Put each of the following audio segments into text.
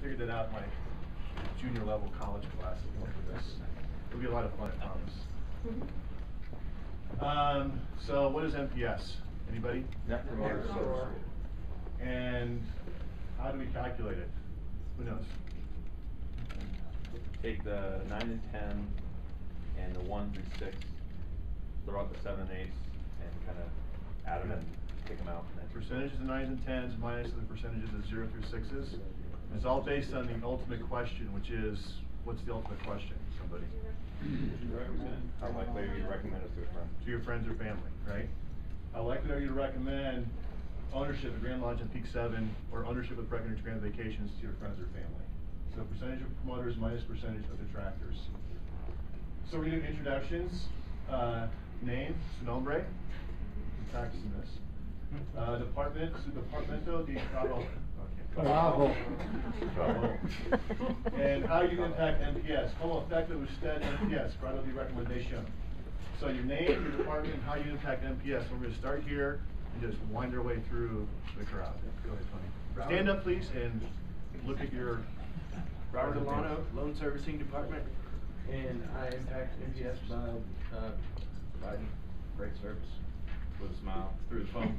figured that out in my junior level college class with this. It'll be a lot of fun, I promise. So what is NPS? Anybody? Net Promoter Score. And how do we calculate it? Who knows? Take the 9 and 10 and the 1 through 6, throw out the 7 and 8, and kind of add them and pick them out. Percentages of 9s and 10s minus the percentages of 0 through 6s. It's all based on the ultimate question, which is, what's the ultimate question? Somebody? How likely are you to recommend us to a friend? To your friends or family, right? How likely are you to recommend ownership of Grand Lodge and Peak 7 or ownership of Breckenridge Grand Vacations to your friends or family? So percentage of promoters minus percentage of detractors. So we're going to do introductions. Name, su nombre. I'm practicing this. Department, su departamento de trabajo. And how you impact NPS. Como afecta usted NPS? Grado de recommendation. So your name, your department, and how you impact NPS. We're going to start here and just wind our way through the crowd. Go ahead, Tony. Stand up, please, and look at your... Robert Delano, Loan Servicing Department, and I impact NPS by providing great service. With a smile. Through the phone.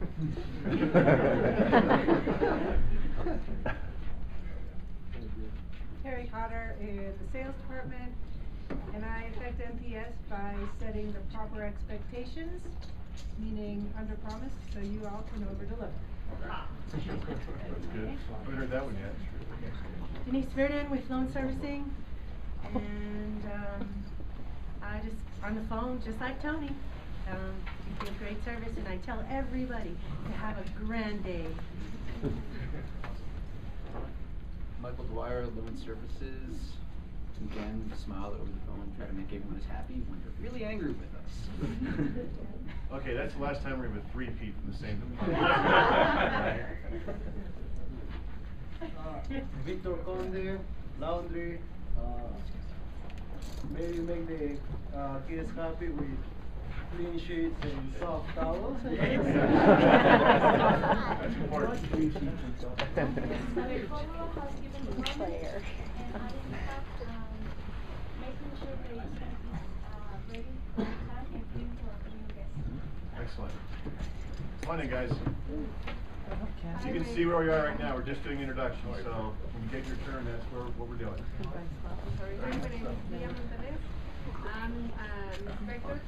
Terry Cotter in the sales department, and I affect NPS by setting the proper expectations, meaning under promise, so you all can over deliver. That's good. I haven't heard that one yet. Denise Verdon with Loan Servicing, and I just on the phone, just like Tony. You give great service, and I tell everybody to have a grand day. Michael Dwyer, Loan Services. Again, smile over the phone, try to make everyone as happy when they're really angry with us. Okay, that's the last time we're with 3 people from the same department. Victor Conde, laundry. Maybe make the kids happy with clean sheets and soft towels. That's important. Player. And I impact making sure that it's ready for time and clean for new guests. Excellent. Come on in, guys. As you can see where we are right now, we're just doing introductions, so when you get your turn, that's what we're doing. My name is Mia Montanez. I'm an inspector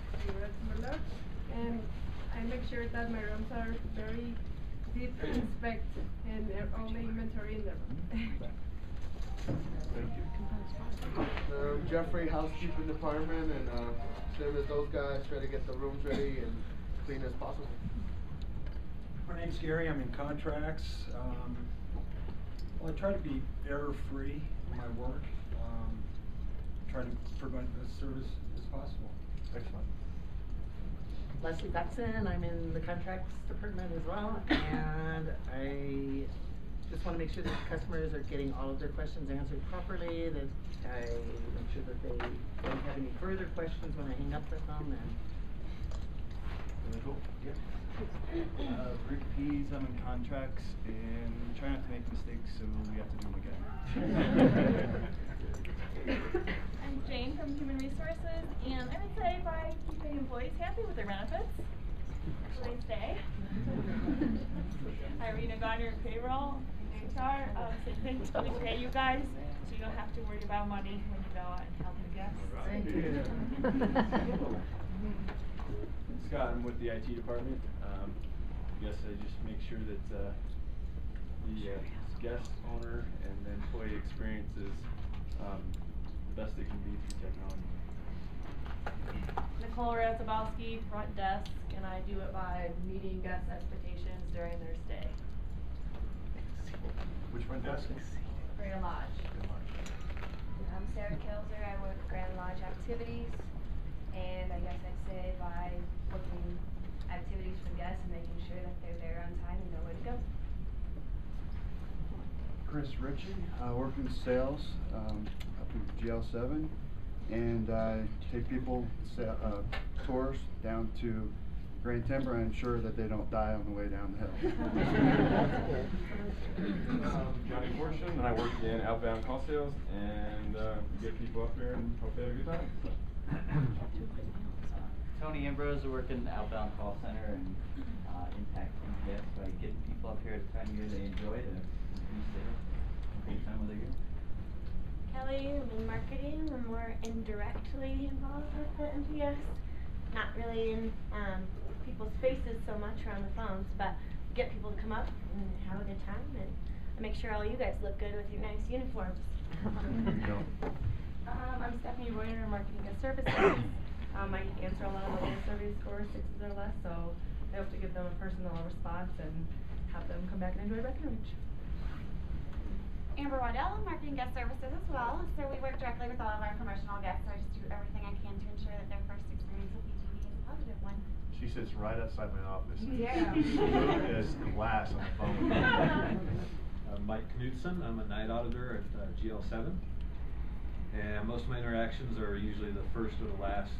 and I make sure that my rooms are very deep inspect and all the inventory in them. Thank you. Jeffrey, housekeeping department, and same as those guys, try to get the rooms ready and clean as possible. My name's Gary, I'm in contracts. Well, I try to be error-free in my work. Try to provide the best service as possible. Excellent. Leslie Beckson, I'm in the contracts department as well, and I just want to make sure that customers are getting all of their questions answered properly, that I make sure that they don't have any further questions when I hang up with them. And Really cool. Yeah. Rick Pease, I'm in contracts and try not to make mistakes so we have to do them again. I'm Jane from Human Resources, and I'm excited by keeping employees happy with their benefits so they stay. Irina Garner, payroll, HR, same thing, we pay you guys so you don't have to worry about money when you go out and help the guests. thank you. Scott, I'm with the IT department. I guess I just make sure that the guest, owner, and the employee experience is the best it can be through technology. Nicole Razabowski, front desk, and I do it by meeting guest expectations during their stay. Which front desk? Grand Lodge. I'm Sarah Kelzer, I work Grand Lodge activities, and I guess I'd say by booking activities for guests and making sure that they're there on time and know where to go. Chris Ritchie, I work in sales up in GL7, and I take people tours down to Grand Timber, I ensure that they don't die on the way down the hill. Johnny Fortune, and I work in outbound call sales, and get people up there and hope they have a good time. Tony Ambrose, I work in the outbound call center and impact NPS by getting people up here at the time of year they enjoy it and increase sales, great time while they're here. Kelly, I'm in marketing. I'm more indirectly involved with the NPS. Not really in people's faces so much or on the phones, but get people to come up and have a good time, and I make sure all you guys look good with your nice uniforms. I'm Stephanie Royer, Marketing and Services. I answer a lot of mobile surveys for 6s or less, so I hope to give them a personal response and have them come back and enjoy Breckenridge. Amber Waddell, Marketing Guest Services as well. So we work directly with all of our promotional guests, so I just do everything I can to ensure that their first experience with BGV is a positive one. She sits right outside my office. Yeah. Smooth as glass on the phone. Mike Knudsen, I'm a night auditor at GL7, and most of my interactions are usually the first or the last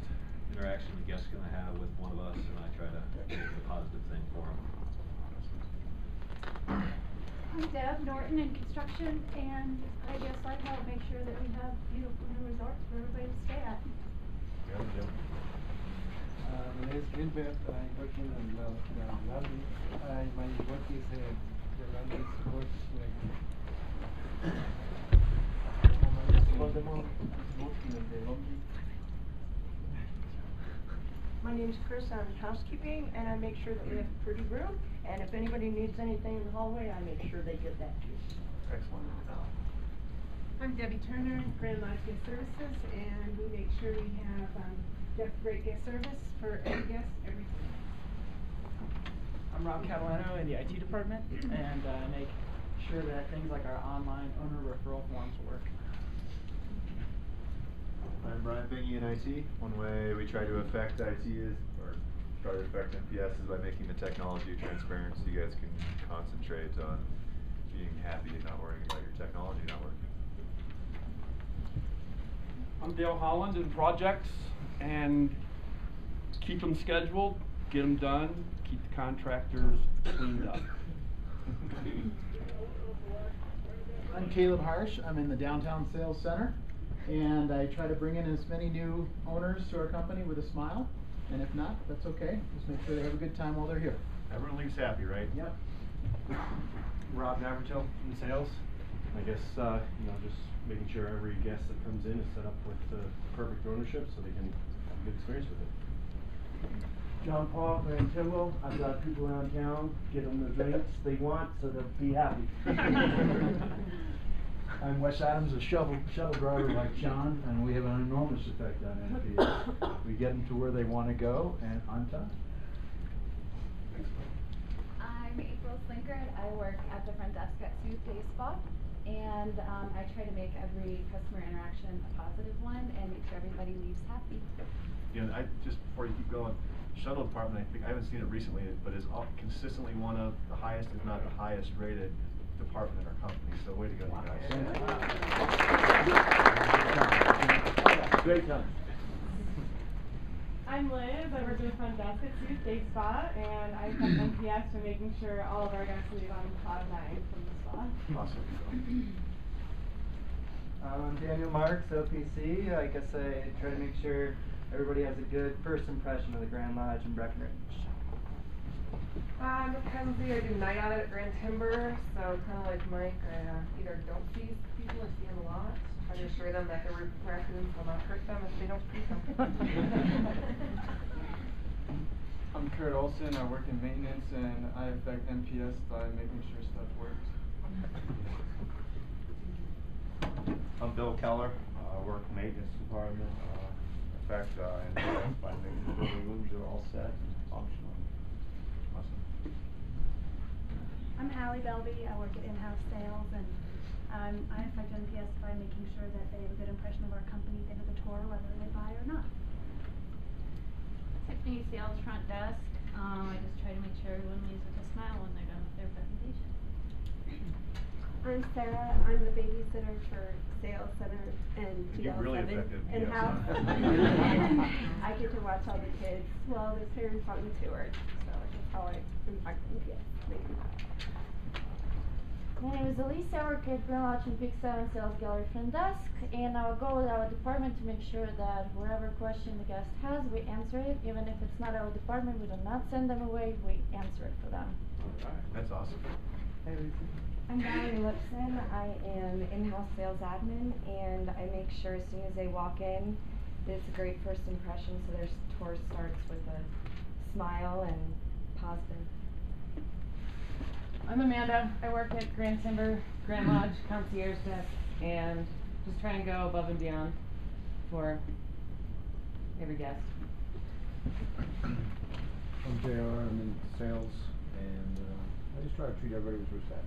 interaction the guest's going to have with one of us, and I try to make it a positive thing for them. I'm Deb Norton in construction, and I guess I help make sure that we have beautiful new resorts for everybody to stay at. My name is Gilbert. I work in the lobby. My work is the laundry support. My name's Chris, I'm housekeeping, and I make sure that we have a pretty room, and if anybody needs anything in the hallway, I make sure they get that too. Excellent. I'm Debbie Turner, Grand Lodge Guest Services, and we make sure we have great guest service for every guest, every time. I'm Rob Catalano in the IT department, and I make sure that things like our online owner referral forms work. I'm Brian Bingy in IT. One way we try to affect IT is, or try to affect NPS, is by making the technology transparent so you guys can concentrate on being happy and not worrying about your technology not working. I'm Dale Holland in projects, and keep them scheduled, get them done, keep the contractors cleaned up. I'm Caleb Harsh. I'm in the Downtown Sales Center, and I try to bring in as many new owners to our company with a smile, and if not, that's okay. Just make sure they have a good time while they're here. Everyone leaves happy, right? Yep. Rob Navarrete in sales. I guess just making sure every guest that comes in is set up with perfect ownership so they can have a good experience with it. John Paul, Grand Timber. I've got people around town, get them the drinks they want so they'll be happy. I'm Wes Adams, a shuttle driver like John, and we have an enormous effect on NPS. We get them to where they want to go and on time. I'm April Slinkard. I work at the front desk at Soothe Day Spa, and I try to make every customer interaction a positive one and make sure everybody leaves happy. Yeah, I just before you keep going, shuttle department, I haven't seen it recently, but is consistently one of the highest, if not the highest rated department in our company. So way to go, you guys. Great time. I'm Liz. I work in the front desk at Soothe Day Spa, and I have NPS for making sure all of our guests leave on cloud 9 from the spa. Awesome. I'm Daniel Marks, OPC. I guess I try to make sure everybody has a good first impression of the Grand Lodge in Breckenridge. I'm Mackenzie. I do night audit at Grand Timber, so kind of like Mike, I either don't see people or see them a lot. Try to assure them that the raccoons will not hurt them if they don't see them. I'm Kurt Olson. I work in maintenance, and I affect NPS by making sure stuff works. I'm Bill Keller. I work maintenance department. Affect NPS by making sure the rooms are all set and functional. Awesome. I'm Hallie Belby. I work at in-house sales, and I affect NPS by making sure that they have a good impression of our company at the end of the tour, whether they buy or not. Tiffany, sales front desk. I just try to make sure everyone leaves with a smile when they're done with their presentation. I'm Sarah. I'm the babysitter for Sales Center and You're really GL7 effective, yes. in-house. And I get to watch all the kids while their parents on the tour. So that's how I impact NPS. Thank you. My name is Elise. I work at Grand Lodge and Big 7 Sales Gallery Front Desk, and I'll go with our department to make sure that whatever question the guest has, we answer it. Even if it's not our department, we do not send them away, we answer it for them. That's awesome. I'm Valerie Lipson. I am in-house sales admin, and I make sure as soon as they walk in, that it's a great first impression, so their tour starts with a smile and positive. I'm Amanda. I work at Grand Timber, Grand Lodge, concierge desk, and just try and go above and beyond for every guest. I'm JR. I'm in sales, and I just try to treat everybody with respect.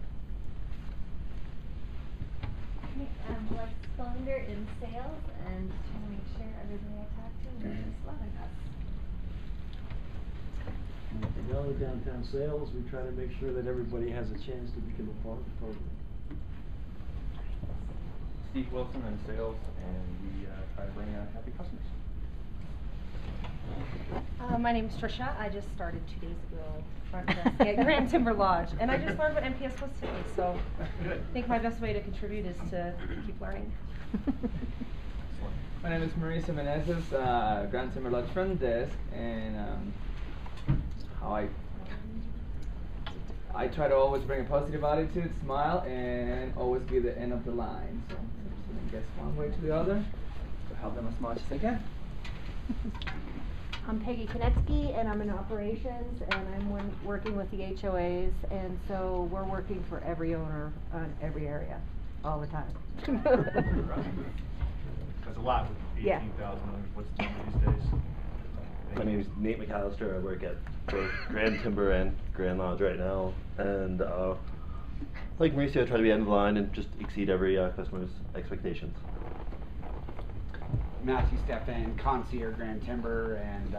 I'm Lex Cylinder in sales, and just trying to make sure everybody I talk to is loving us. At the Valley Downtown Sales, we try to make sure that everybody has a chance to become a part of the program. Steve Wilson in sales, and we try to bring happy customers. My name's Trisha. I just started 2 days ago front desk at Grand Timber Lodge, and I just learned what NPS was today, so I think my best way to contribute is to keep learning. My name is Marisa Menezes, Grand Timber Lodge Front Desk, and how I try to always bring a positive attitude, smile, and always be the end of the line. So I guess one way to the other to help them as much as I can. I'm Peggy Konetsky, and I'm in operations, and I'm working with the HOAs, and so we're working for every owner on every area, all the time. That's a lot with 18,000 owners. What's the number these days? My name is Nate McAllister. I work at both Grand Timber and Grand Lodge right now, and like Mauricio, I try to be end of the line and just exceed every customer's expectations. Matthew Stephan, concierge Grand Timber, and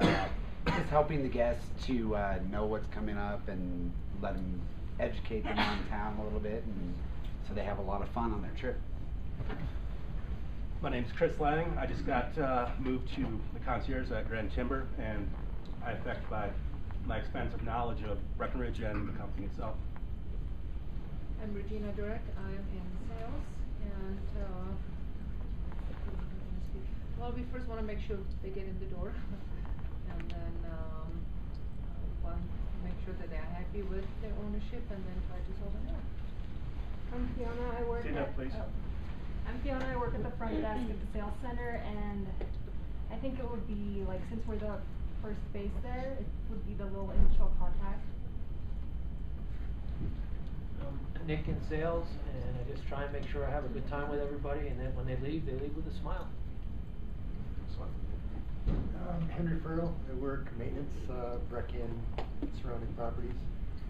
just helping the guests to know what's coming up and let them educate them on town a little bit, and so they have a lot of fun on their trip. My name's Chris Lang. I just got moved to the concierge at Grand Timber, and I affect by my expansive knowledge of Breckenridge and the company itself. I'm Regina Durek. I am in sales, and well, we first want to make sure they get in the door, and then make sure that they're happy with their ownership, and then try to sell them more. I'm Fiona. I work at I'm Fiona. I work at the front desk at the sales center, and I think it would be like, since we're the first base there, it would be the little initial contact. Nick in sales, and I just try and make sure I have a good time with everybody, and then when they leave with a smile. Henry Furrow. I work maintenance, Brecken, surrounding properties.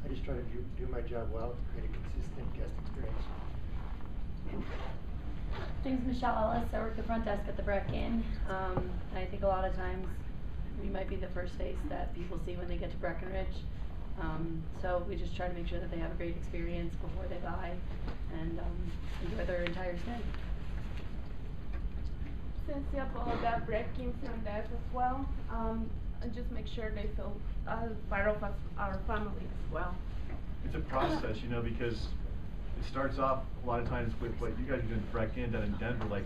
I just try to do my job well, create a consistent guest experience. My name's Michelle Ellis. I work the front desk at the Brecken. I think a lot of times we might be the first face that people see when they get to Breckenridge. So we just try to make sure that they have a great experience before they buy and enjoy their entire stay. Cynthia Boloda, Brecken front desk as well. And just make sure they feel part of us, our family as well. It's a process, you know, because it starts off a lot of times with what you guys are doing Brecken down in Denver. Like,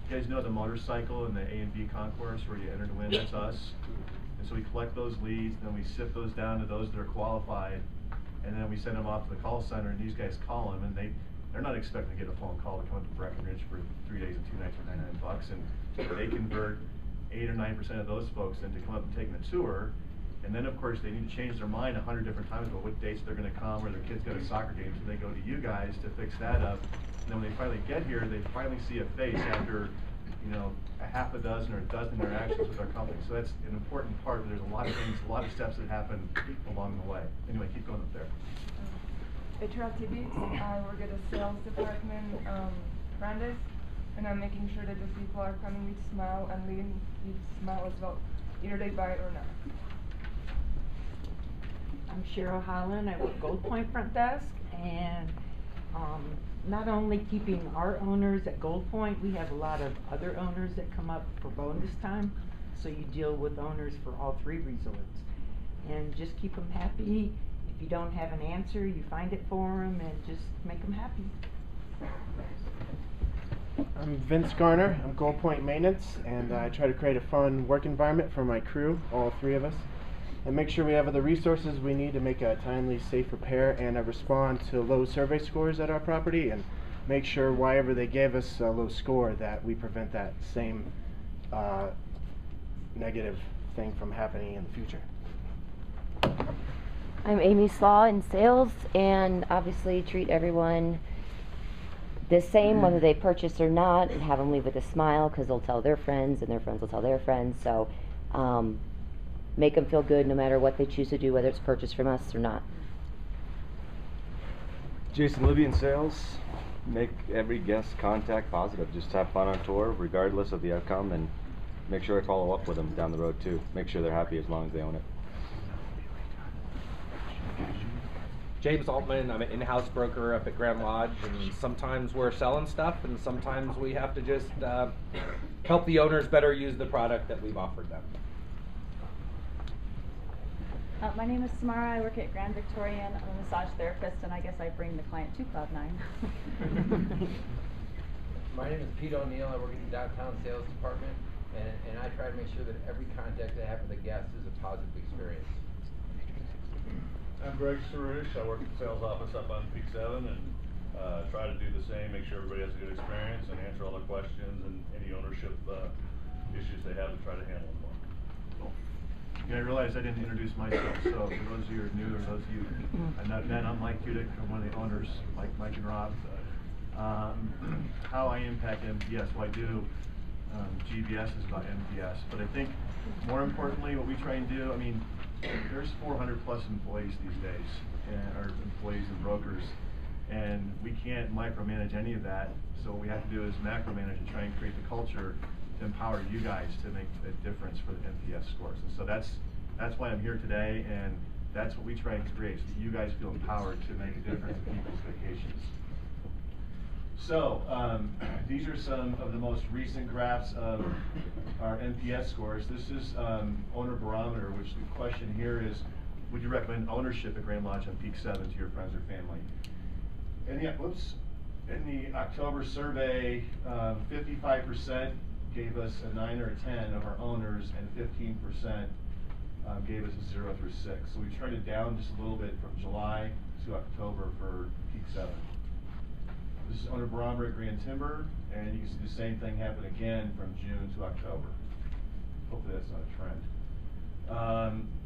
you guys know the motorcycle and the A and B concourse where you enter to win, that's us. And so we collect those leads, and then we sift those down to those that are qualified, and then we send them off to the call center, and these guys call them, and they're not expecting to get a phone call to come up to Breckenridge for 3 days and 2 nights for $99, and they convert 8 or 9% of those folks then to come up and take the tour. And then, of course, they need to change their mind 100 different times about what dates they're going to come, or their kids got a soccer game, so they go to you guys to fix that up. And then when they finally get here, they finally see a face after, you know, a half a dozen or a dozen interactions with our company. So that's an important part. There's a lot of things, a lot of steps that happen along the way. Anyway, keep going up there. Petra Tibbetts. I work at the sales department, Brandes, and I'm making sure that the people are coming with smile and leaving with smile as well, either they buy it or not. I'm Cheryl Holland. I work Gold Point front desk, and not only keeping our owners at Gold Point, we have a lot of other owners that come up for bonus time. So you deal with owners for all 3 resorts. And just keep them happy. If you don't have an answer, you find it for them and just make them happy. I'm Vince Garner. I'm Gold Point Maintenance, and I try to create a fun work environment for my crew, all 3 of us, and make sure we have the resources we need to make a timely, safe repair, and respond to low survey scores at our property, and make sure wherever they gave us a low score that we prevent that same negative thing from happening in the future. I'm Amy Slaw in sales, and obviously treat everyone the same whether they purchase or not, and have them leave with a smile because they'll tell their friends and their friends will tell their friends. So make them feel good no matter what they choose to do, whether it's purchased from us or not. Jason Libby in sales. Make every guest contact positive. Just have fun on tour regardless of the outcome, and make sure I follow up with them down the road too. Make sure they're happy as long as they own it. James Altman, I'm an in-house broker up at Grand Lodge, and sometimes we're selling stuff and sometimes we have to just help the owners better use the product that we've offered them. My name is Samara. I work at Grand Victorian. I'm a massage therapist, and I guess I bring the client to Cloud9. My name is Pete O'Neill. I work in the downtown sales department, and I try to make sure that every contact I have with a guest is a positive experience. I'm Greg Sarush. I work in the sales office up on Peak 7 and try to do the same, make sure everybody has a good experience and answer all the questions and any ownership issues they have and try to handle them. Cool. Yeah, I realized I didn't introduce myself, so for those of you who are new or those of you, I'm Mike Kudik. I'm one of the owners, Mike and Rob. How I impact MPS, well I do, GVS is about MPS, but I think more importantly what we try and do, I mean, there's 400 plus employees these days, or employees and brokers, and we can't micromanage any of that. So what we have to do is macromanage and try and create the culture to empower you guys to make a difference for the NPS scores. And so that's why I'm here today, and that's what we try and create, so that you guys feel empowered to make a difference in people's vacations. So these are some of the most recent graphs of our NPS scores. This is owner barometer, which the question here is, would you recommend ownership at Grand Lodge on Peak 7 to your friends or family? And in the October survey, 55% gave us a 9 or a 10 of our owners, and 15% gave us a 0 through 6. So we turned it down just a little bit from July to October for Peak 7. This is owner barometer at Grand Timber, and you can see the same thing happen again from June to October. Hopefully that's not a trend.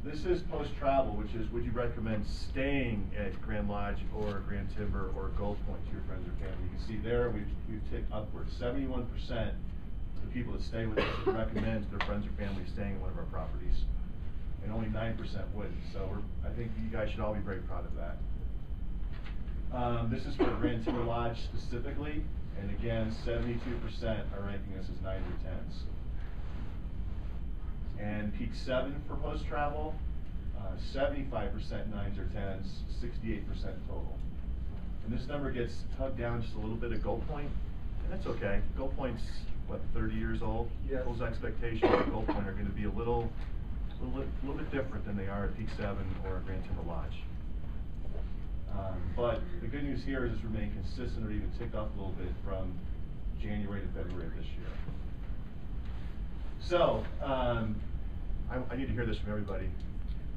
This is post-travel, which is, would you recommend staying at Grand Lodge or Grand Timber or Gold Point to your friends or family? You can see there we've ticked upwards. 71% of the people that stay with us recommend their friends or family staying at one of our properties, and only 9% wouldn't. So I think you guys should all be very proud of that. This is for Grand Timber Lodge specifically, and again, 72% are ranking us as 9s or 10s. And Peak 7 for post-travel, 75% 9s or 10s, 68% total. And this number gets tugged down just a little bit at Gold Point, and that's okay. Gold Point's, what, 30 years old? Yes. Those expectations at Gold Point are going to be a little bit different than they are at Peak 7 or Grand Timber Lodge. But the good news here is it's remained consistent or even ticked up a little bit from January to February of this year. So, I need to hear this from everybody.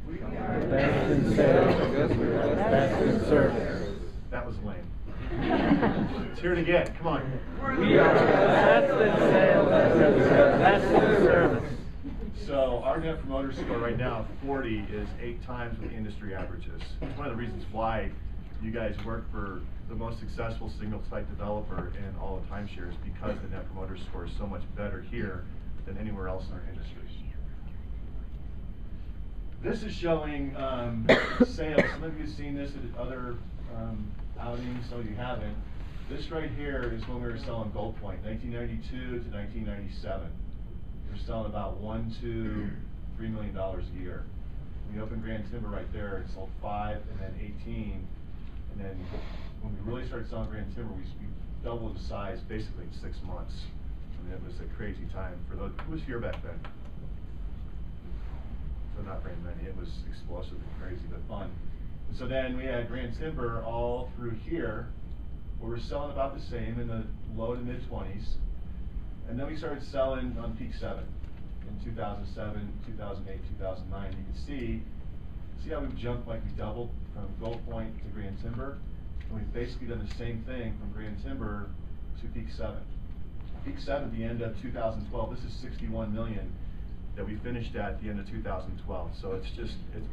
We are best in sales. Best in service. That was lame. Let's hear it again. Come on. We are best in sales. Best in service. So our Net Promoter Score right now, 40, is 8 times what the industry averages. It's one of the reasons why you guys work for the most successful single-site developer in all of timeshares, because the Net Promoter Score is so much better here than anywhere else in our industry. This is showing sales. Some of you have seen this at other outings, some of you haven't. This right here is when we were selling Gold Point, 1992 to 1997. We were selling about $1 to $3 million a year. When we opened Grand Timber right there, it sold 5 and then 18. And then when we really started selling Grand Timber, we doubled the size basically in 6 months. I mean, it was a crazy time for those, who was here back then? So not very many. It was explosive and crazy, but fun. And so then we had Grand Timber all through here, where we're selling about the same in the low to mid 20s. And then we started selling on peak 7 in 2007, 2008, 2009. You can see how we've jumped, like we doubled from Gold Point to Grand Timber. And we've basically done the same thing from Grand Timber to peak 7. Peak 7 at the end of 2012, this is 61 million that we finished at the end of 2012. So it's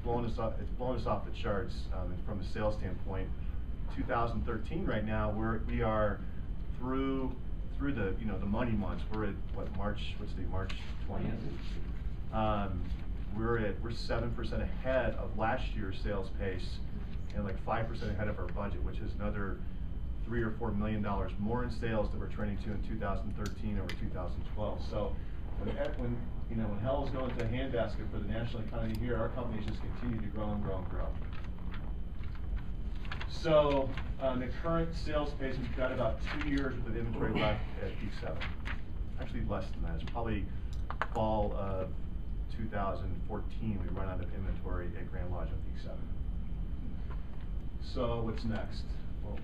blown us off the charts from a sales standpoint. 2013 right now, we are through the the money months. We're at what, March 20th. We're 7% ahead of last year's sales pace and like 5% ahead of our budget, which is another $3 or $4 million more in sales that we're trending to in 2013 over 2012. So when hell is going to a handbasket for the national economy here, our companies just continue to grow and grow and grow. So the current sales pace, we've got about 2 years worth of inventory left at peak 7. Actually less than that. It's probably fall of 2014 we run out of inventory at Grand Lodge on peak 7. So what's next? Well,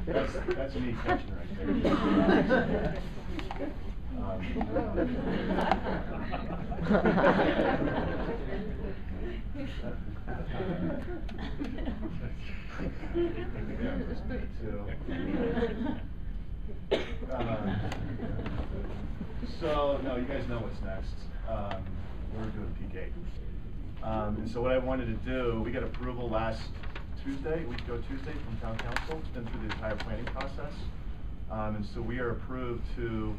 that's me catching right there. So no, you guys know what's next. We're doing peak 8. And so what I wanted to do, we got approval last Tuesday, week ago Tuesday, from town council. It's been through the entire planning process. And so we are approved to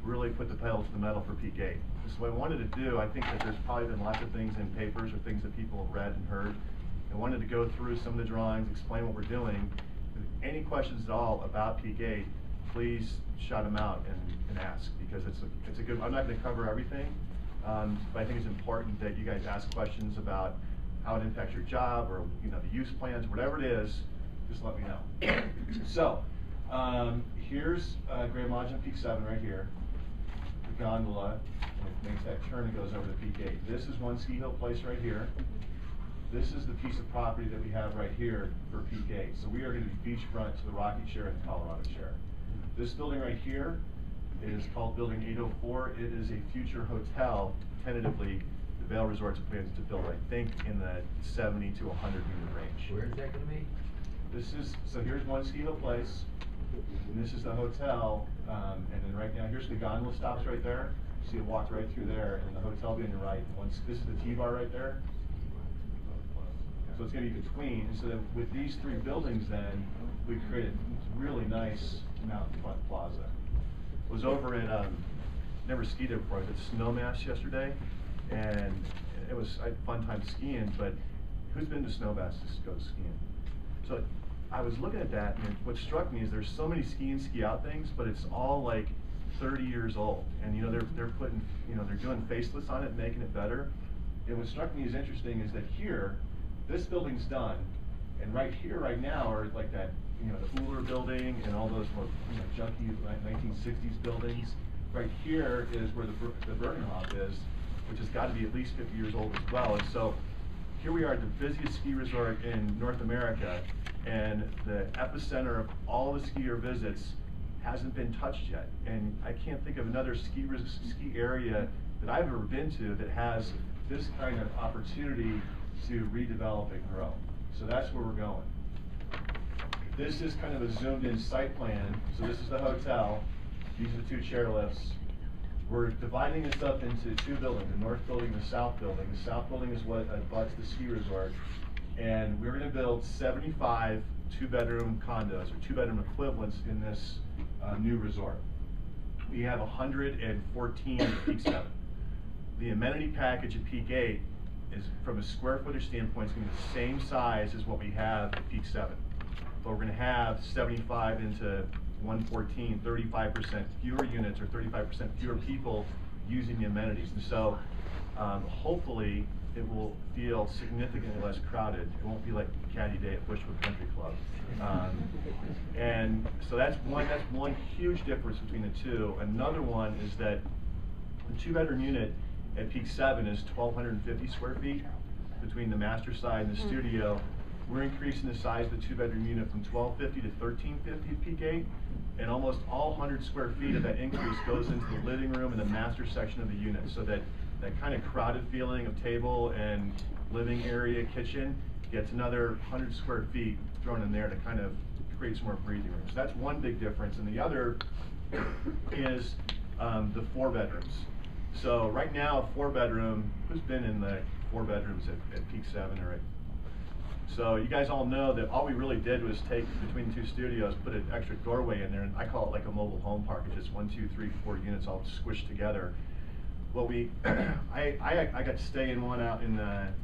really put the pedal to the metal for peak 8. So what I wanted to do, I think that there's probably been lots of things in papers or things that people have read and heard. I wanted to go through some of the drawings, explain what we're doing. If any questions at all about peak 8, please shout them out and ask, because it's a good, I'm not going to cover everything, but I think it's important that you guys ask questions about how it impacts your job, or the use plans, whatever it is, just let me know. So, here's Grand Lodge on peak 7 right here. The gondola, and it makes that turn and goes over to peak 8. This is one ski hill place right here. This is the piece of property that we have right here for peak 8. So we are going to be beachfront to the Rocky Chair and the Colorado Chair. This building right here is called Building 804. It is a future hotel, tentatively, the Vail Resorts plans to build, I think, in the 70 to 100 unit range. Where is that going to be? So here's one ski hill place, and this is the hotel, and then right now, here's the gondola stops right there. You see it walk right through there, and the hotel will be on your right. This is the T-bar right there. So it's going to be between, and so that with these 3 buildings then, we've created a really nice mountain front plaza. I was over at, never skied there before, I was at Snowmass yesterday, and I had a fun time skiing, but who's been to Snowmass to go skiing? So I was looking at that, and what struck me is there's so many ski in, ski out things, but it's all like 30 years old, and they're putting, they're doing facelifts on it, making it better. And what struck me as interesting is that here, this building's done, and right here, right now, are like that, the Uller building and all those more, junky 1960s buildings. Right here is where the Bergenhof is, which has got to be at least 50 years old as well. And so here we are at the busiest ski resort in North America, and the epicenter of all the skier visits hasn't been touched yet. And I can't think of another ski area that I've ever been to that has this kind of opportunity to redevelop and grow. So that's where we're going. This is kind of a zoomed in site plan. So this is the hotel. These are the 2 chairlifts. We're dividing this up into 2 buildings, the north building and the south building. The south building is what abuts the ski resort. And we're going to build 75 2-bedroom condos, or 2-bedroom equivalents in this new resort. We have 114 at peak 7. The amenity package at peak 8 is, from a square footage standpoint, is going to be the same size as what we have at peak 7. But we're going to have 75 into 114, 35% fewer units, or 35% fewer people using the amenities. And so hopefully it will feel significantly less crowded. It won't be like Caddy Day at Bushwood Country Club. And so that's one huge difference between the two. Another one is that the 2-bedroom unit at Peak 7 is 1,250 square feet between the master side and the studio. We're increasing the size of the 2-bedroom unit from 1,250 to 1,350 at Peak 8, and almost all 100 square feet of that increase goes into the living room and the master section of the unit, so that kind of crowded feeling of table and living area, kitchen, gets another 100 square feet thrown in there to kind of create some more breathing room. So that's one big difference, and the other is the 4 bedrooms. So right now, a 4-bedroom, who's been in the 4 bedrooms at Peak 7 or at? So you guys all know that all we really did was take between the 2 studios, put an extra doorway in there, and I call it like a mobile home park. It's just 1, 2, 3, 4 units all squished together. What we, I got to stay in one out in at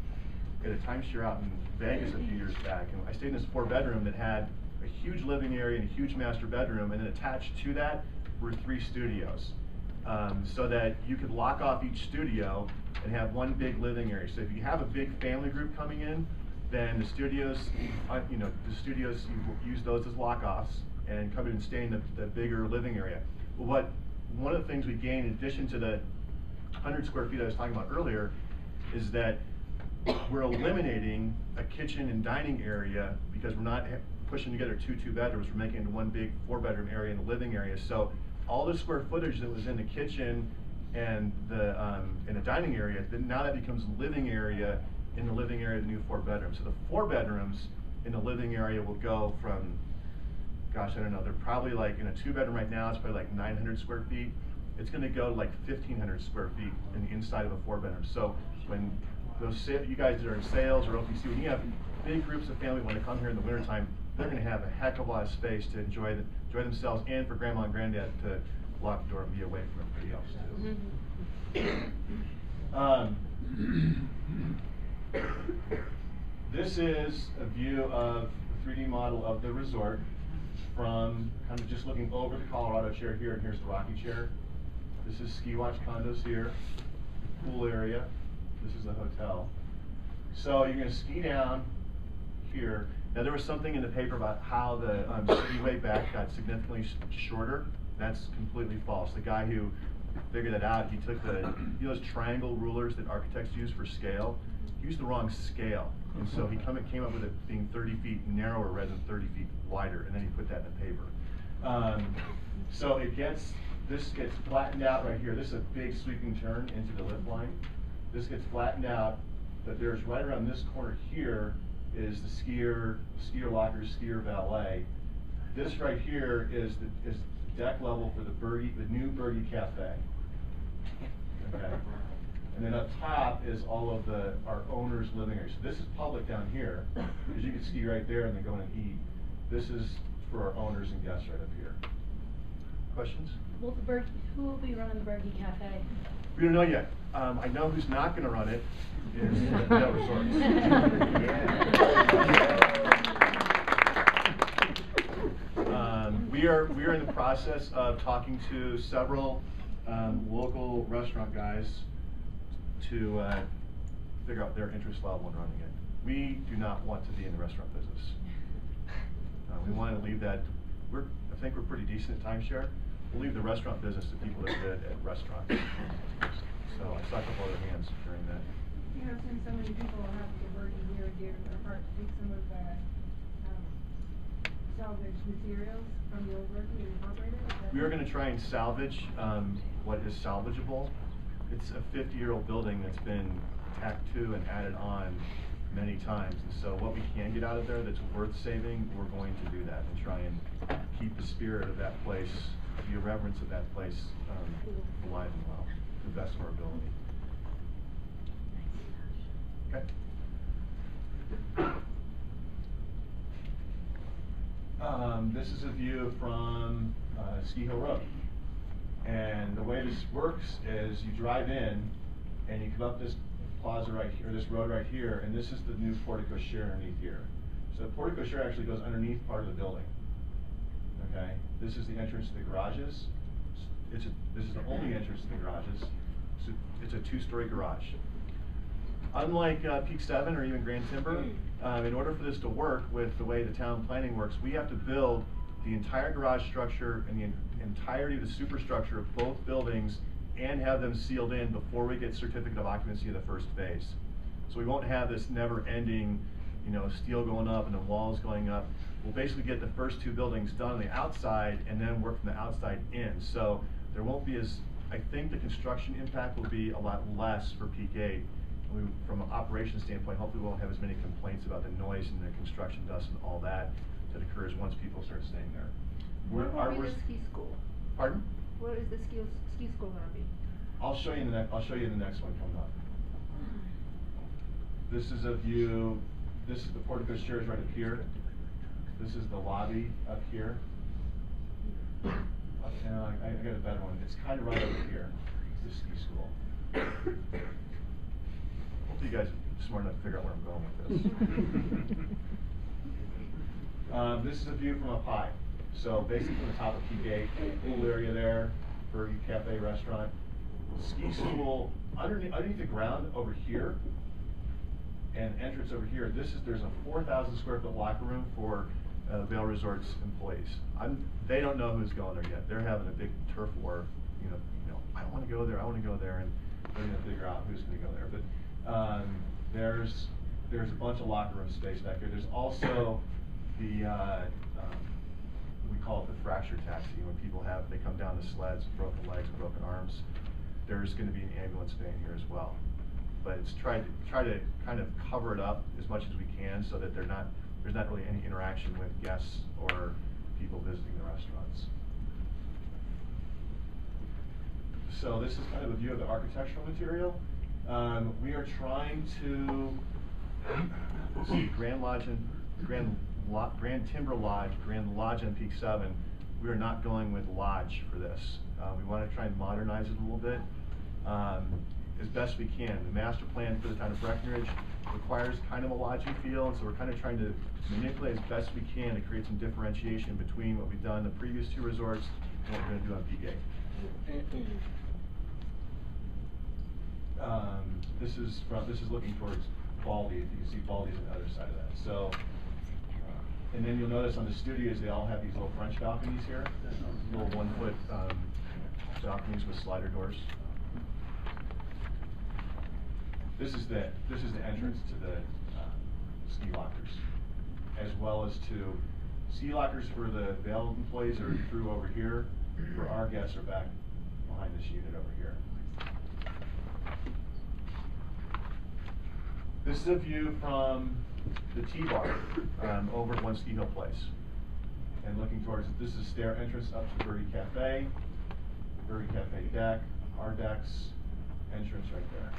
a timeshare out in Vegas a few years back, and I stayed in this 4-bedroom that had a huge living area and a huge master bedroom, and then attached to that were 3 studios, so that you could lock off each studio and have one big living area. So if you have a big family group coming in, then the studios, you use those as lock-offs and come in and stay in the bigger living area. But one of the things we gained in addition to the 100 square feet I was talking about earlier is that we're eliminating a kitchen and dining area because we're not pushing together 2 2-bedrooms. We're making it into one big 4-bedroom area and a living area. So all the square footage that was in the kitchen and in the dining area, then now that becomes living area in the living area of the new 4 bedrooms. So the 4 bedrooms in the living area will go from, gosh, I don't know, they're probably like in a 2-bedroom right now, it's probably like 900 square feet. It's going to go to like 1,500 square feet in the inside of a 4-bedroom. So when you guys that are in sales or OPC, when you have big groups of family want to come here in the wintertime, they're going to have a heck of a lot of space to enjoy themselves, and for grandma and granddad to lock the door and be away from everybody else too. This is a view of the 3D model of the resort from kind of just looking over the Colorado chair here, and here's the Rocky chair. This is Ski Watch condos here, pool area. This is the hotel. So you're going to ski down here. Now there was something in the paper about how the skiway back got significantly shorter. That's completely false. The guy who figured that out, he took those triangle rulers that architects use for scale. He used the wrong scale, and so he came up with it being 30 feet narrower rather than 30 feet wider, and then he put that in the paper. So this gets flattened out right here. This is a big sweeping turn into the lift line. This gets flattened out, but there's right around this corner here is the skier lockers, skier valet. This right here is deck level for the new Bergie Cafe. Okay. And then up top is all of our owners' living area. So this is public down here, because you can ski right there and then go in and eat. This is for our owners and guests right up here. Questions? Who will be running the Bergie Cafe? We don't know yet. I know who's not going to run it is Del Resorts. We are in the process of talking to several local restaurant guys to figure out their interest level in running it. We do not want to be in the restaurant business. We want to leave that. I think we're pretty decent at timeshare. We'll leave the restaurant business to people that are good at restaurants. So I saw a couple other hands during that. You know, since so many people have the Bergie near and dear to their heart, take some of the salvage materials from the old Bergie and incorporate it? We are going to try and salvage what is salvageable. It's a 50-year-old building that's been tacked to and added on many times. And so what we can get out of there that's worth saving, we're going to do that and try and keep the spirit of that place, the irreverence of that place alive and well, to the best of our ability. Okay. This is a view from Ski Hill Road. And the way this works is you drive in and you come up this plaza right here, or this road right here, and this is the new portico share underneath here. So the portico share actually goes underneath part of the building. Okay, this is the entrance to the garages. This is the only entrance to the garages. So it's a 2-story garage. unlike Peak 7 or even Grand Timber, in order for this to work with the way the town planning works, we have to build the entire garage structure and the entirety of the superstructure of both buildings and have them sealed in before we get certificate of occupancy of the first phase. So we won't have this never-ending, you know, steel going up and the walls going up. We'll basically get the first two buildings done on the outside and then work from the outside in. So there won't be as, I think the construction impact will be a lot less for Peak 8. From an operations standpoint, hopefully we won't have as many complaints about the noise and the construction dust and all that occurs once people start staying there. Where will be the ski school? Pardon? Where is the ski school gonna be? I'll show you in the next. I'll show you the next one coming up. This is a view. This is the portico stairs right up here. This is the lobby up here. I got a better one. It's kind of right over here. The ski school. Hopefully you guys are smart enough to figure out where I'm going with this. This is a view from up high. So basically from the top of Peak 8, pool area there, Burger Cafe restaurant. Ski school underneath the ground over here, and entrance over here. There's a 4,000 square foot locker room for Vail Resorts employees. They don't know who's going there yet. They're having a big turf war. You know, I want to go there. I want to go there, and they're going to figure out who's going to go there. But there's a bunch of locker room space back here. There's also the we call it the fracture taxi. When people they come down the sleds, broken legs, broken arms. There's going to be an ambulance bay in here as well. But it's try to kind of cover it up as much as we can so that there's not really any interaction with guests or people visiting the restaurants. So this is kind of a view of the architectural material. We are trying to see Grand Timber Lodge, Grand Lodge on Peak 7. We are not going with lodge for this. We want to try and modernize it a little bit as best we can. The master plan for the town of Breckenridge requires kind of a lodging feel, and so we're kind of trying to manipulate as best we can to create some differentiation between what we've done in the previous two resorts and what we're going to do on Peak 8. This is looking towards Baldy. If you can see Baldy's on the other side of that. So, and then you'll notice on the studios they all have these little French balconies here, little 1-foot balconies with slider doors. This is the entrance to the ski lockers, as well as to ski lockers for the Vail employees are through over here. For our guests are back behind this unit over here. This is a view from the T-bar over at One Ski Hill Place. And looking towards, this is stair entrance up to Birdie Cafe deck, our decks, entrance right there.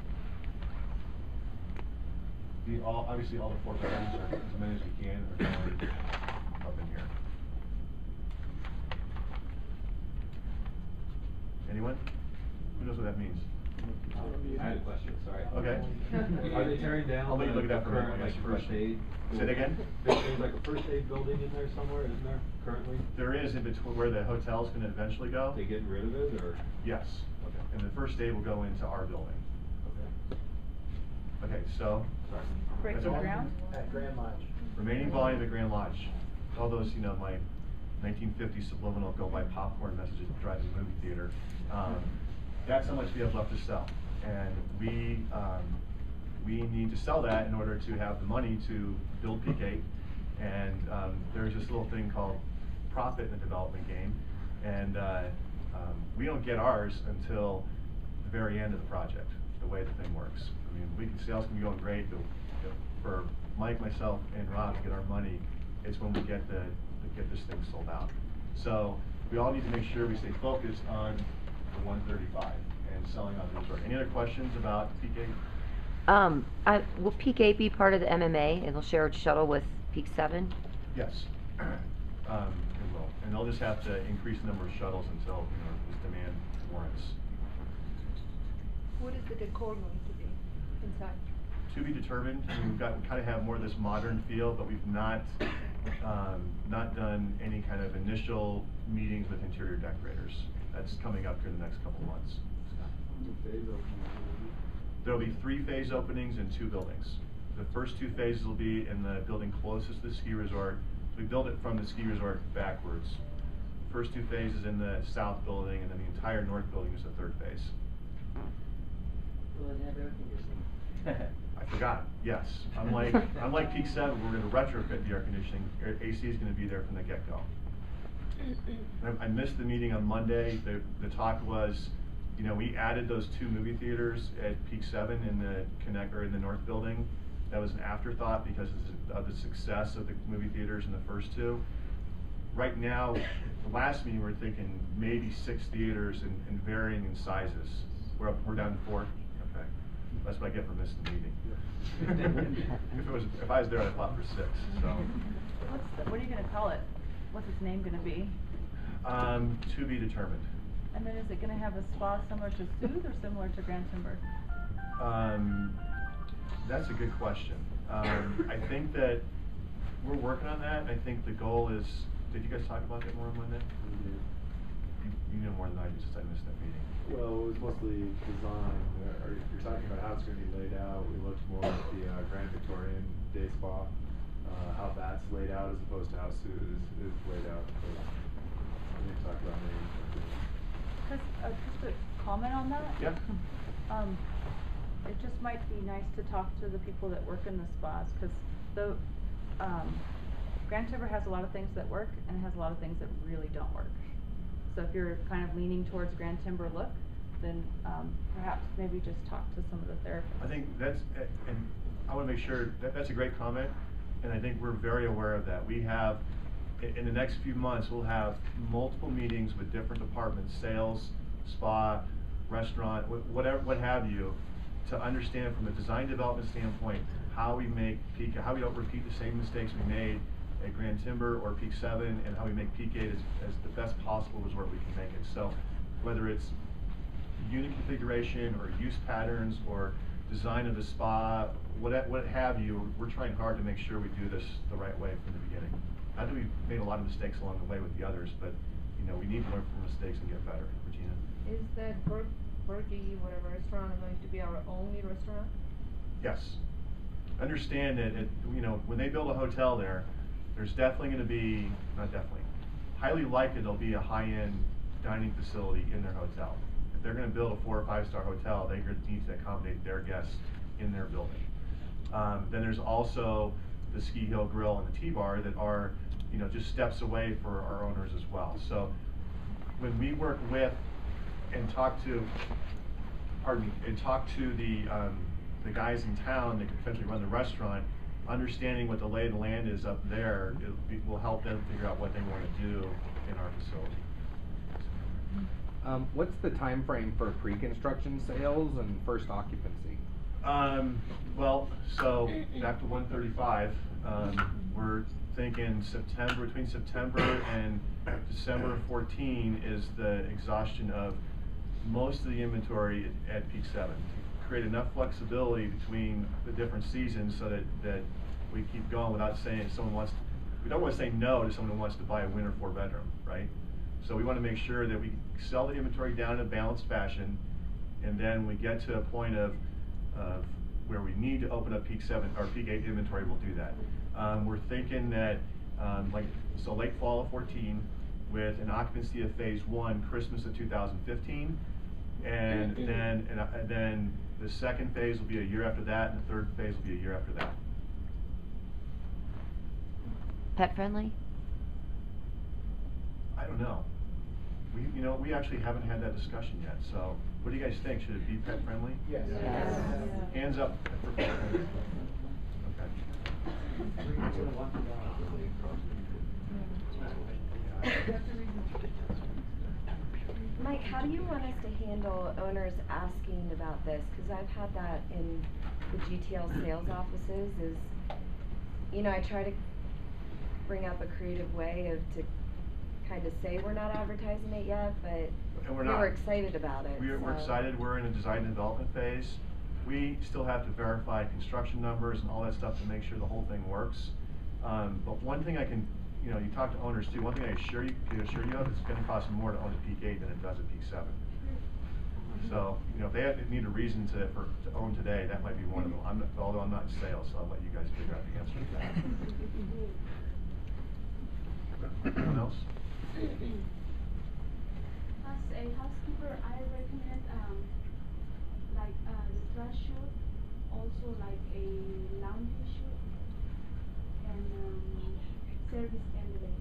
Obviously all the 4 bedrooms are, as many as we can, are going up in here. Anyone? Who knows what that means? I had a question, sorry. Okay. Are they tearing down I'll let you look at that for a current, minute. like, first aid? Say it again? There's like a first aid building in there somewhere, isn't there, currently? There is in between where the hotel's gonna eventually go. They getting rid of it, or? Yes. Okay. And the first aid will go into our building. Okay, so, sorry. Breaking That's okay. ground? At Grand Lodge. Remaining volume at Grand Lodge. All those, my 1950s subliminal go buy popcorn messages driving the movie theater. That's how much we have left to sell. And we need to sell that in order to have the money to build Peak 8. And there's this little thing called profit in the development game. And we don't get ours until the very end of the project, the way the thing works. I mean, sales can be going great, but for Mike, myself, and Rob to get our money, it's when we get this thing sold out. So we all need to make sure we stay focused on the 135 and selling out the resort. Any other questions about Peak 8? Will Peak 8 be part of the MMA and they'll share a shuttle with Peak 7? Yes, it will. And they'll just have to increase the number of shuttles until this demand warrants. What is the decor going to be inside? To be determined. I mean, we kind of have more of this modern feel, but we've not done any kind of initial meetings with interior decorators. That's coming up here in the next couple of months. There'll be 3 phase openings in 2 buildings. The first 2 phases will be in the building closest to the ski resort. So we build it from the ski resort backwards. First 2 phases in the south building, and then the entire north building is the 3rd phase. Will it have air conditioning? I forgot, yes. Unlike Peak 7, we're gonna retrofit the air conditioning. AC is gonna be there from the get-go. I missed the meeting on Monday. The talk was, you know, we added those 2 movie theaters at Peak 7 in the north building. That was an afterthought because of the success of the movie theaters in the first 2. Right now, the last meeting, we're thinking maybe 6 theaters and varying in sizes. We're down to 4. Okay, that's what I get for missing the meeting. if I was there, I'd fought for 6. So. What are you gonna call it? What's its name gonna be? To be determined. And then is it gonna have a spa similar to Soothe or similar to Grand Timber? That's a good question. I think that we're working on that. I think the goal is, did you guys talk about that more on Monday? We did. You know more than I do since I missed that meeting. Well, it was mostly design. You're talking about how it's going to be laid out. We looked more at the Grand Victorian Day Spa, how that's laid out as opposed to how Sue's is laid out. So we didn't talk about names. Just a comment on that? Yeah. It just might be nice to talk to the people that work in the spas, because the Grand Timber has a lot of things that work, and it has a lot of things that really don't work. So if you're kind of leaning towards Grand Timber look, then perhaps maybe just talk to some of the therapists. I think that's, and I want to make sure that's a great comment, and I think we're very aware of that. We have, in the next few months, we'll have multiple meetings with different departments, sales, spa, restaurant, whatever, what have you, to understand from a design development standpoint how we make Peak, how we don't repeat the same mistakes we made at Grand Timber or Peak 7, and how we make Peak 8 as the best possible resort we can make it. So whether it's unit configuration or use patterns or design of the spa, what have you, we're trying hard to make sure we do this the right way from the beginning. I think we've made a lot of mistakes along the way with the others, but you know, we need to learn from mistakes and get better. Regina? Is that Berkey, whatever restaurant, going to be our only restaurant? Yes. Understand that, you know, when they build a hotel there, there's definitely going to be, not definitely, highly likely there'll be a high-end dining facility in their hotel. If they're going to build a 4 or 5-star hotel, they need to accommodate their guests in their building. Then there's also the Ski Hill Grill and the T-Bar that are, you know, just steps away for our owners as well. So when we work with and talk to, the guys in town that can potentially run the restaurant, understanding what the lay of the land is up there, will help them figure out what they want to do in our facility. What's the time frame for pre-construction sales and first occupancy? Well, so back to 135, we're thinking between September and December 14 is the exhaustion of most of the inventory at Peak 7. To create enough flexibility between the different seasons so that we keep going without saying we don't want to say no to someone who wants to buy a winter 4-bedroom, right? So we want to make sure that we sell the inventory down in a balanced fashion, and then we get to a point of where we need to open up Peak 7 or Peak 8 inventory, we'll do that. We're thinking that late fall of 14 with an occupancy of phase 1 Christmas of 2015, and then the second phase will be a year after that, and the third phase will be a year after that. Pet friendly? I don't know. We actually haven't had that discussion yet. So, what do you guys think? Should it be pet friendly? Yes. Yes. Hands up for pet friendly. Okay. Mike, how do you want us to handle owners asking about this? Because I've had that in the GTL sales offices. I try to bring up a creative way to kind of say we're not advertising it yet, but we're excited about it. We're excited. We're in a design and development phase. We still have to verify construction numbers and all that stuff to make sure the whole thing works. But one thing I can, you talk to owners too. One thing I can assure you of, it's going to cost more to own a Peak 8 than it does a Peak 7. So, you know, if they need a reason to own today, that might be one of them. Although I'm not in sales, so I'll let you guys figure out the answer to that. Anyone else? As a housekeeper, I recommend like the trash chute, also like a laundry chute, and service elevator.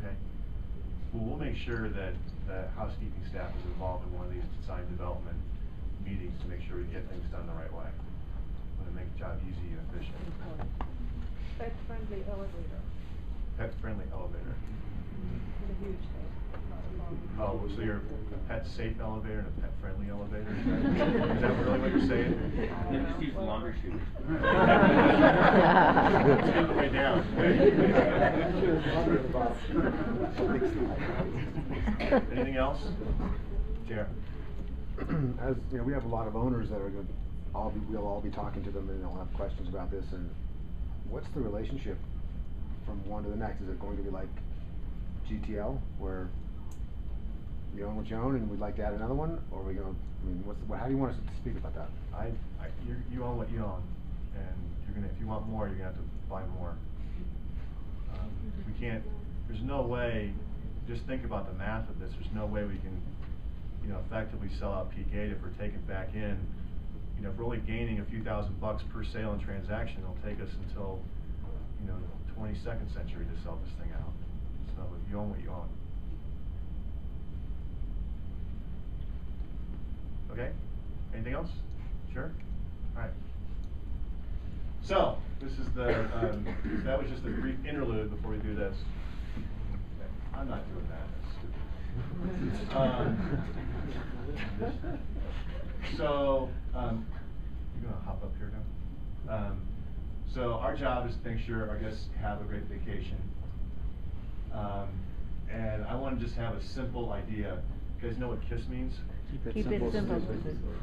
Okay. Well, we'll make sure that the housekeeping staff is involved in one of these design development meetings to make sure we get things done the right way. Want to make the job easy and efficient. Pet-friendly elevator. Pet-friendly elevator. It's a huge thing. Oh, so you're a pet-safe elevator and a pet-friendly elevator? Is that really what you're saying? Yeah, just use the laundry chute. Let's get it way down. Anything else? Tara? As you know, we have a lot of owners that are going to we'll all be talking to them, and they'll have questions about this. And what's the relationship from one to the next? Is it going to be like GTL, where you own what you own, and we'd like to add another one, or are we going to? I mean, how do you want us to speak about that? You own what you own, and you're gonna. If you want more, you're gonna have to buy more. We can't. There's no way. Just think about the math of this. There's no way we can, you know, effectively sell out Peak 8 if we're taking back in. You know, if we're only gaining a few $1,000 per sale and transaction, it'll take us until, you know, 22nd century to sell this thing out. So you own what you own. Okay? Anything else? Sure? Alright. So, this is the, that was just a brief interlude before we do this. Okay. I'm not doing that, that's stupid. So, you're gonna hop up here now? So our job is to make sure our guests have a great vacation. And I want to just have a simple idea. You guys know what KISS means? Keep it simple.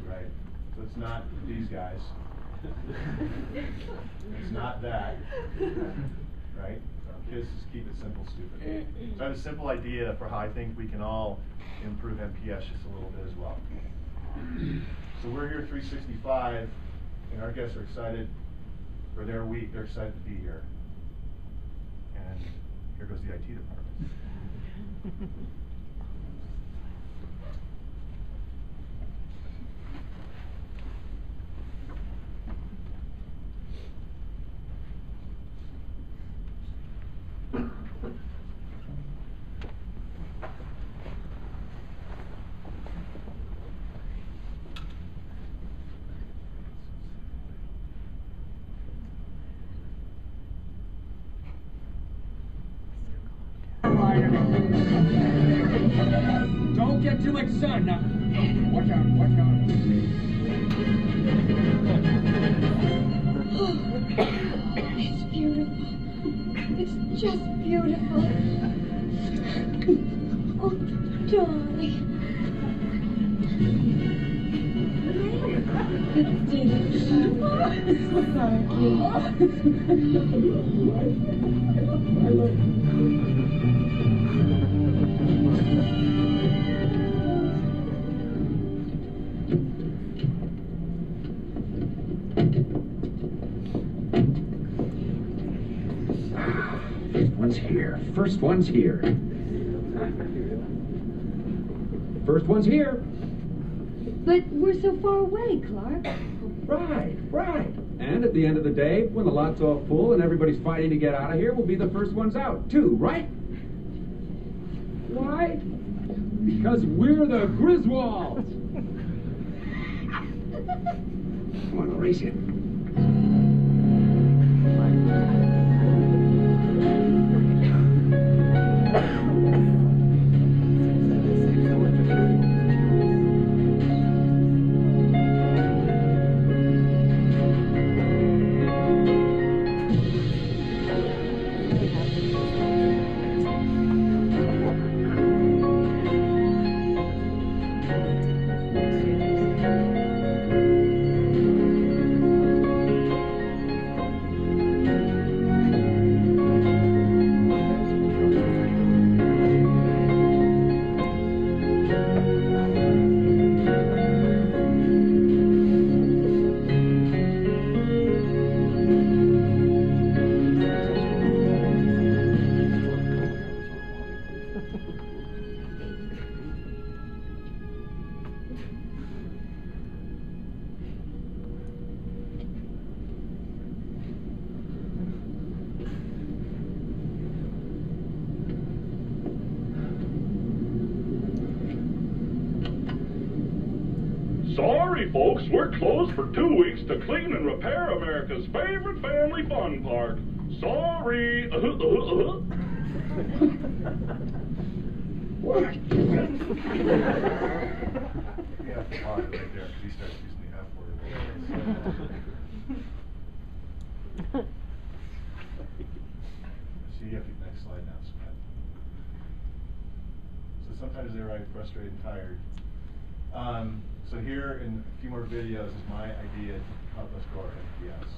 Right. So it's not these guys. It's not that. Right? KISS is keep it simple, stupid. So I have a simple idea for how I think we can all improve NPS just a little bit as well. So we're here 365, and our guests are excited for their week. They're excited to be here. And here goes the IT department. Don't get too much sun now. Watch out, watch out. It's beautiful. It's just beautiful. Oh, darling. It's delicious. First one's here. First one's here. But we're so far away, Clark. Right. And at the end of the day, when the lot's all full and everybody's fighting to get out of here, we'll be the first ones out, too, right? Why? Because we're the Griswolds! Come on, I'll race it. Sorry, folks, we're closed for 2 weeks to clean and repair America's favorite family fun park. Sorry. What? Yeah, pause it right there, 'cause he starts using the F word. See, you have to next slide now, Scott. So sometimes they arrive frustrated and tired. So here in a few more videos is my idea to help us grow our NPS.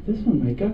This one, Micah.